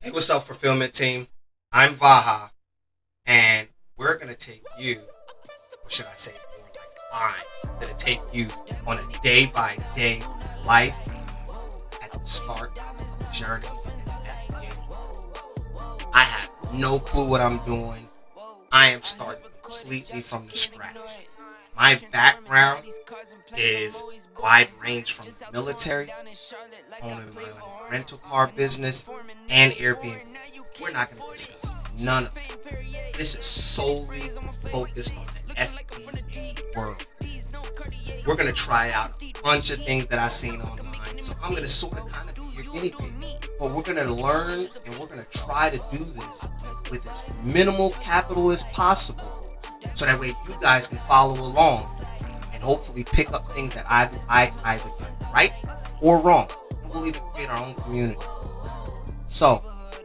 Hey, what's up, fulfillment team? I'm Vaha, and we're gonna take you, or should I say, more like I'm gonna take you on a day-by-day life at the start of a journey in the FBA. I have no clue what I'm doing. I am starting completely from the scratch. My background is wide range from the military, owning my own rental car business, and Airbnb. We're not going to discuss none of that. This is solely focused on the FBA world. We're going to try out a bunch of things that I've seen online. So I'm going to sort of kind of be your guinea pig. But we're going to learn and we're going to try to do this with as minimal capital as possible. So that way you guys can follow along and hopefully pick up things that I either done right or wrong. And we'll even create our own community. So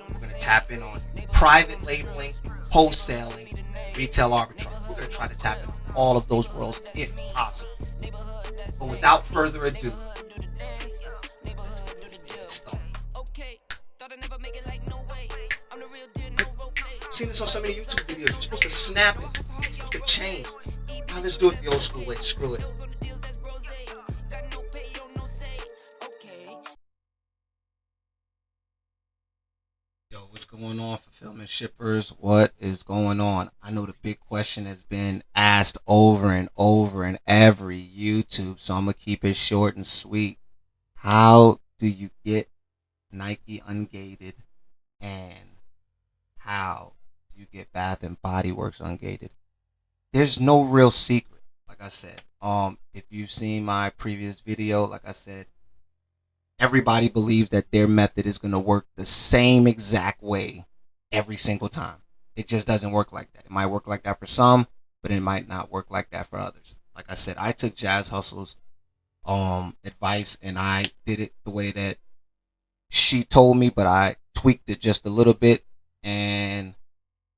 we're going to tap in on private labeling, wholesaling, retail arbitrage. We're going to try to tap into all of those worlds if possible. But without further ado, let's get this baby started. I've seen this on so many YouTube videos. You're supposed to snap it. You're supposed to change. Now let's do it the old school way. Screw it. Yo, what's going on, fulfillment shippers? What is going on? I know the big question has been asked over and over in every YouTube, so I'm going to keep it short and sweet. How do you get Nike ungated, and how do you get Bath and Body Works ungated? There's no real secret. Like I said, if you've seen my previous video, like I said, everybody believes that their method is going to work the same exact way every single time. It just doesn't work like that. It might work like that for some, but it might not work like that for others. Like I said, I took Jazz Hustle's advice and I did it the way that she told me, but I tweaked it just a little bit and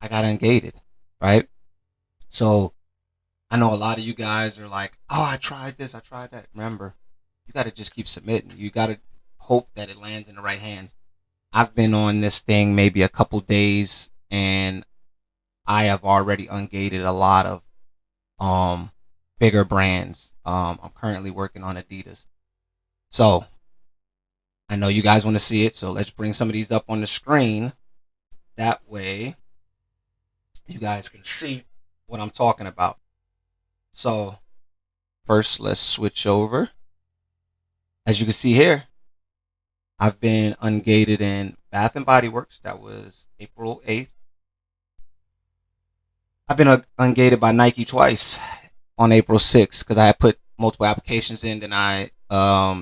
I got ungated, right? So I know a lot of you guys are like, oh, I tried this, I tried that. Remember, you got to just keep submitting. You got to hope that it lands in the right hands. I've been on this thing maybe a couple days and I have already ungated a lot of bigger brands. I'm currently working on Adidas. So I know you guys want to see it, so let's bring some of these up on the screen. That way you guys can see what I'm talking about. So first, let's switch over. As you can see here, I've been ungated in Bath and Body Works. That was April 8th. I've been ungated by Nike twice on April 6th because I had put multiple applications in. Then I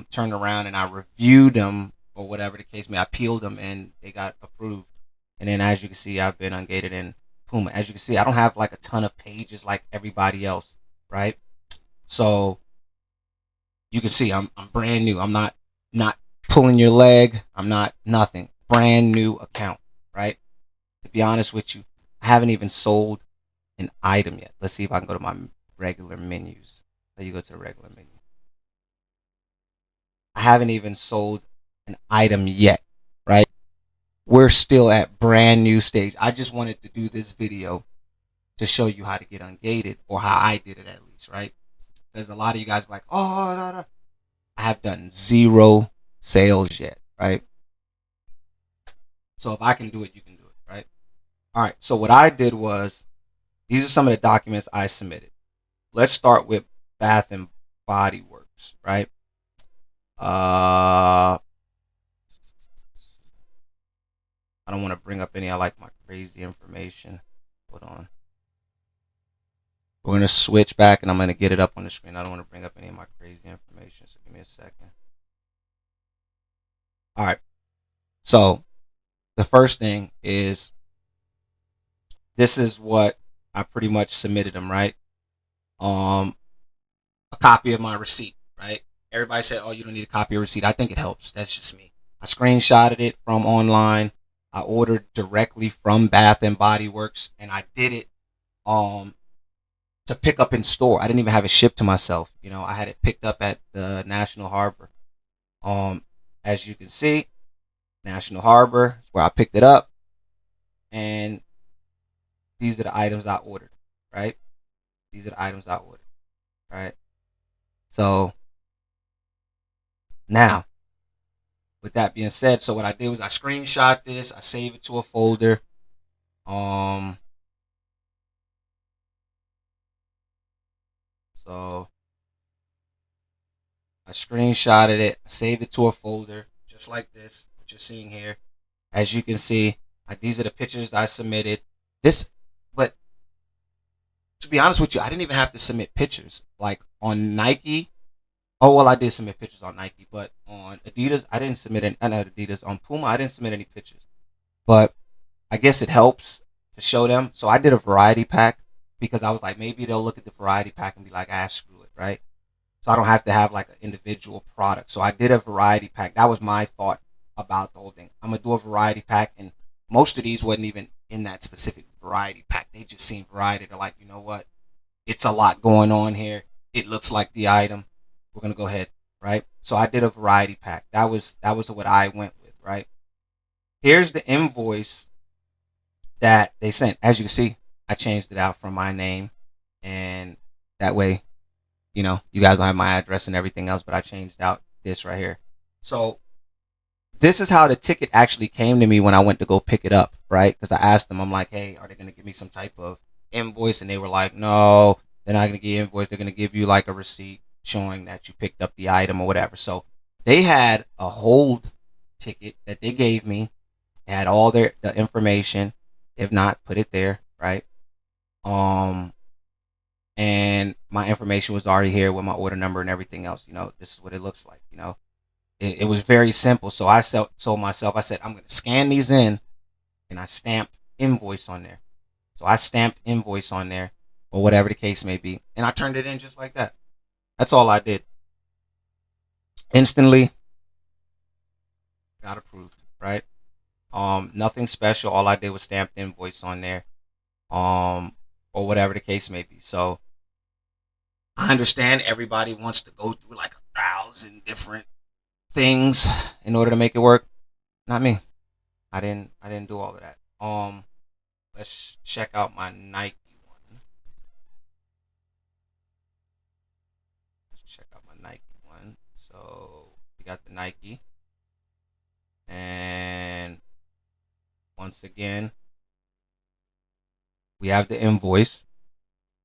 turned around and I reviewed them, or whatever the case may. I peeled them and they got approved. And then as you can see, I've been ungated in Puma. As you can see, I don't have like a ton of pages like everybody else, right? So you can see I'm brand new. I'm not pulling your leg. I'm not nothing. Brand new account, right? To be honest with you, I haven't even sold an item yet. Let's see if I can go to my regular menus. Let you go to the regular menu. I haven't even sold an item yet, right? We're still at brand new stage. I just wanted to do this video to show you how to get ungated, or how I did it at least, right? Because a lot of you guys are like, oh, no. I have done 0 sales yet, right? So if I can do it, you can do it, right? All right. So what I did was, these are some of the documents I submitted. Let's start with Bath and Body Works, right? I don't want to bring up any I like my crazy information. Hold on. We're going to switch back and I'm going to get it up on the screen. I don't want to bring up any of my crazy information, so give me a second. All right. So the first thing is, this is what I pretty much submitted them, right? A copy of my receipt, right? Everybody said, oh, you don't need a copy of receipt. I think it helps. That's just me. I screenshotted it from online. I ordered directly from Bath and Body Works, and I did it to pick up in store. I didn't even have it shipped to myself. You know, I had it picked up at the National Harbor. As you can see, National Harbor, where I picked it up, and these are the items I ordered, right? These are the items I ordered, right? So now, with that being said, so what I did was I screenshot this, I saved it to a folder. Um, so I screenshotted it, I saved it to a folder, just like this, what you're seeing here. As you can see, these are the pictures I submitted. This, but to be honest with you, I didn't even have to submit pictures. Like on Nike, oh well, I did submit pictures on Nike, but on Adidas, I didn't submit any. Not Adidas, on Puma, I didn't submit any pictures. But I guess it helps to show them. So I did a variety pack because I was like, maybe they'll look at the variety pack and be like, ah, screw it, right? So I don't have to have like an individual product. So I did a variety pack. That was my thought about the whole thing. I'm gonna do a variety pack, and most of these wasn't even in that specific variety pack. They just seemed variety. They're like, you know what? It's a lot going on here. It looks like the item. We're gonna go ahead, right? So I did a variety pack. That was what I went with, right? Here's the invoice that they sent. As you can see, I changed it out from my name, and that way, you guys don't have my address and everything else, but I changed out this right here. So this is how the ticket actually came to me when I went to go pick it up, right? Because I asked them, I'm like, hey, are they going to give me some type of invoice? And they were like, no, they're not going to give you invoice. They're going to give you like a receipt showing that you picked up the item or whatever. So they had a hold ticket that they gave me. It had all the information. If not, put it there, right? Um, and my information was already here with my order number and everything else. This is what it looks like. It was very simple. So I told myself, I said, I'm going to scan these in, and I stamped invoice on there. So I stamped invoice on there, or whatever the case may be, and I turned it in just like that. That's all I did. Instantly got approved, right? Nothing special. All I did was stamp invoice on there, um, or whatever the case may be. So I understand everybody wants to go through like 1,000 different things in order to make it work. Not me. I didn't do all of that. Let's check out my Nike one. Let's check out my Nike one. So we got the Nike, and once again we have the invoice,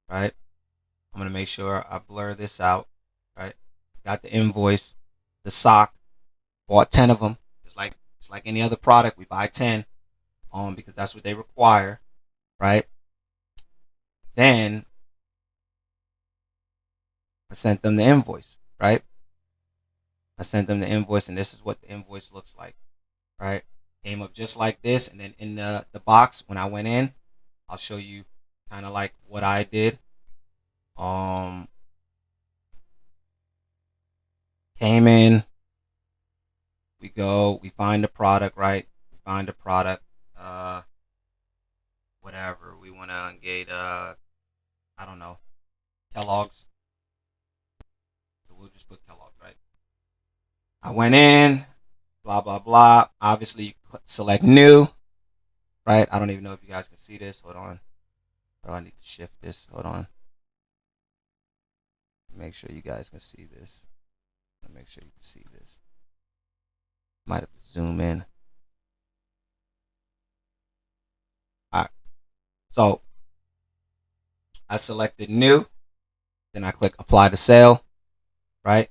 right? I'm gonna make sure I blur this out, right? Got the invoice, the sock. Bought 10 of them. It's like any other product. We buy 10, because that's what they require, right? Then I sent them the invoice, right? I sent them the invoice, and this is what the invoice looks like, right? Came up just like this, and then in the box when I went in, I'll show you kind of like what I did. Came in, we find the product, right? We find the product, whatever we want to get, I don't know, Kellogg's. So we'll just put Kellogg's, right? I went in, blah blah blah. Obviously, you select new, right? I don't even know if you guys can see this. Hold on. Oh, I need to shift this. Hold on. Make sure you guys can see this. Make sure you can see this. Might have to zoom in. All right. So I selected new. Then I click apply to sale. Right.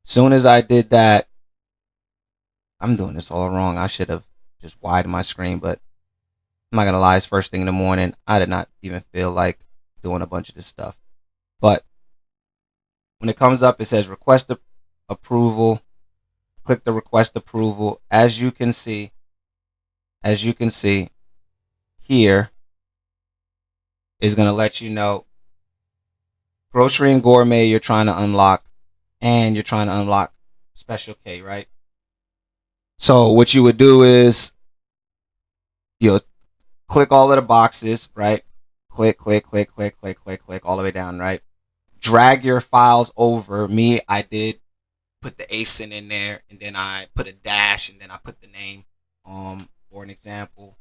Soon as I did that, I'm doing this all wrong. I should have just widened my screen, but I'm not gonna lie. It's first thing in the morning. I did not even feel like doing a bunch of this stuff. But when it comes up, it says request approval. Click the request approval. As you can see here, is going to let you know grocery and gourmet you're trying to unlock, and you're trying to unlock special K, right? So what you would do is you'll click all of the boxes, right? Click all the way down, right? Drag your files over. Me, I did put the ASIN in there, and then I put a dash, and then I put the name. For an example,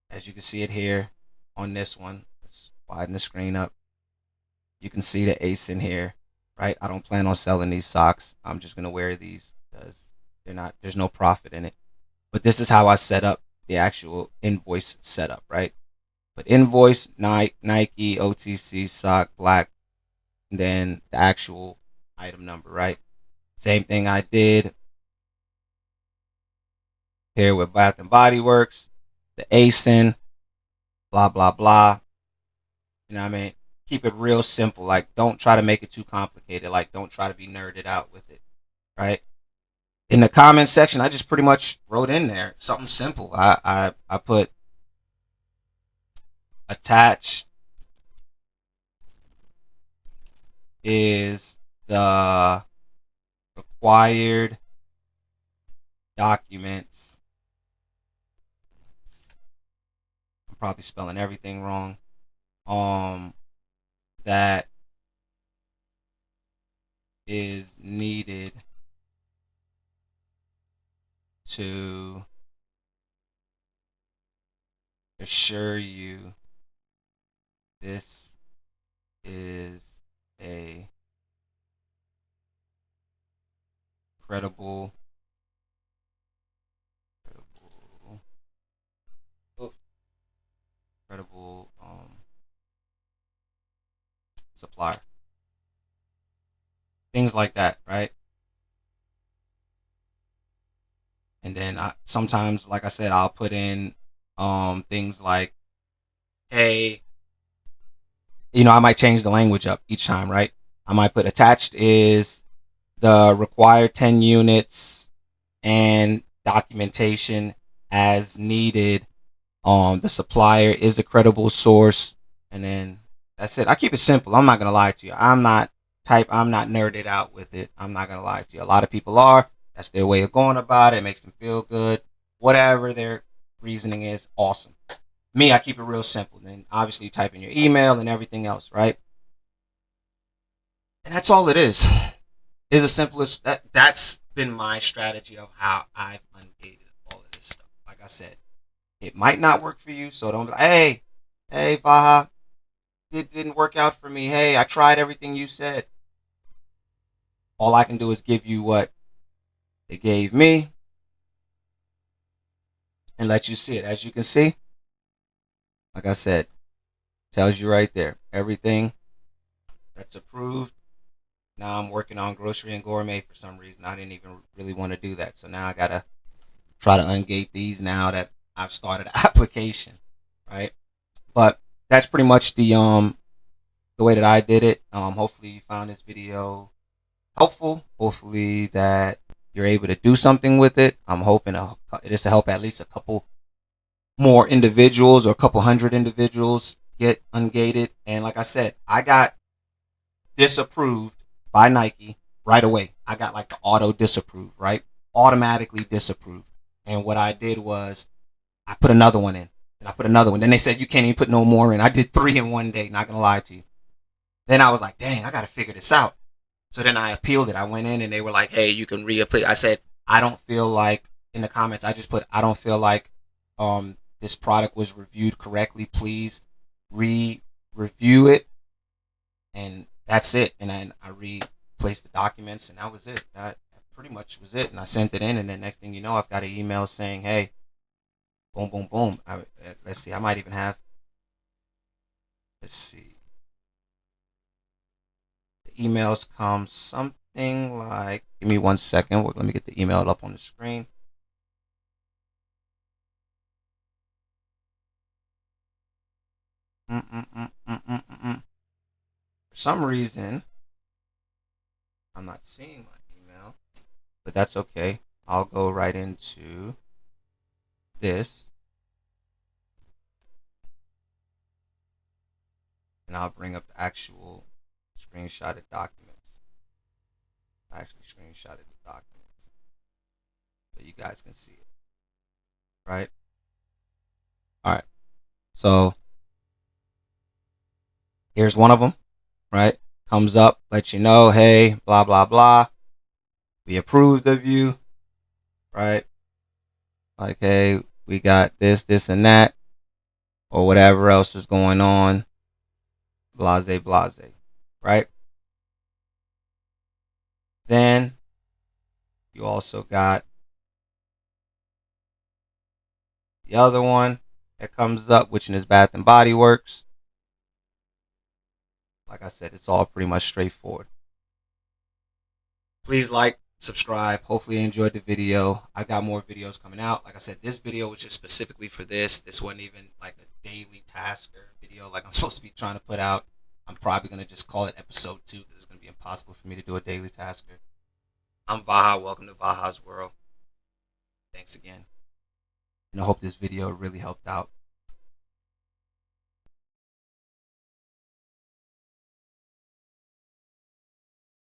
as you can see it here on this one, let's widen the screen up. You can see the ASIN here, right? I don't plan on selling these socks. I'm just gonna wear these because they're not. There's no profit in it. But this is how I set up the actual invoice setup, right? But invoice Nike OTC sock black, and then the actual item number, right? Same thing I did here with Bath and Body Works, the ASIN, blah blah blah. You know what I mean? Keep it real simple. Like, don't try to make it too complicated. Like, don't try to be nerded out with it, right? In the comment section, I just pretty much wrote in there something simple. I put attach is the required documents. I'm probably spelling everything wrong. That is needed to assure you this is a credible credible supplier. Things like that, right? And then sometimes, like I said, I'll put in things like, hey, I might change the language up each time, right? I might put attached is the required 10 units and documentation as needed. The supplier is a credible source, and then that's it. I keep it simple. I'm not gonna lie to you. I'm not nerded out with it. I'm not gonna lie to you. A lot of people are. That's their way of going about it. It makes them feel good. Whatever their reasoning is, awesome. Me, I keep it real simple. Then obviously you type in your email and everything else, right? And that's all it is. Is the simplest. That's been my strategy of how I've ungated all of this stuff. Like I said, it might not work for you, so don't be like, hey, Vaha, it didn't work out for me. Hey, I tried everything you said. All I can do is give you what they gave me and let you see it. As you can see, like I said, tells you right there everything that's approved. Now I'm working on grocery and gourmet for some reason. I didn't even really want to do that, so now I gotta try to ungate these now that I've started the application, right? But that's pretty much the way that I did it. Hopefully you found this video helpful. Hopefully that you're able to do something with it. I'm hoping it is to help at least a couple more individuals or a couple hundred individuals get ungated. And like I said, I got disapproved by Nike right away. I got like the auto disapprove, right? Automatically disapproved. And what I did was I put another one in. And I put another one. Then they said you can't even put no more in. I did 3 in one day, not gonna lie to you. Then I was like, dang, I gotta figure this out. So then I appealed it. I went in and they were like, hey, you can reapply. I said, I don't feel like, in the comments, I just put, I don't feel like this product was reviewed correctly. Please review it. And that's it. And then I replaced the documents and that was it. That pretty much was it. And I sent it in. And then next thing you know, I've got an email saying, hey, boom, boom, boom. Let's see. I might even have, let's see. Emails come something like, give me 1 second. Let me get the email up on the screen. For some reason, I'm not seeing my email, but that's okay. I'll go right into this and I'll bring up the actual screenshotted documents. I actually screenshotted the documents so you guys can see it. Right? Alright. So here's one of them, right? Comes up, let you know, hey, blah, blah, blah. We approved of you, right? Like, hey, we got this, this, and that, or whatever else is going on. Blase, blase, right? Then you also got the other one that comes up, which is Bath and Body Works. Like I said, it's all pretty much straightforward. Please like, subscribe. Hopefully you enjoyed the video. I got more videos coming out. Like I said, this video was just specifically for this. This wasn't even like a daily tasker video like I'm supposed to be trying to put out. I'm probably going to just call it episode 2 because it's going to be impossible for me to do a daily tasker. I'm Vaha. Welcome to Vaha's World. Thanks again. And I hope this video really helped out.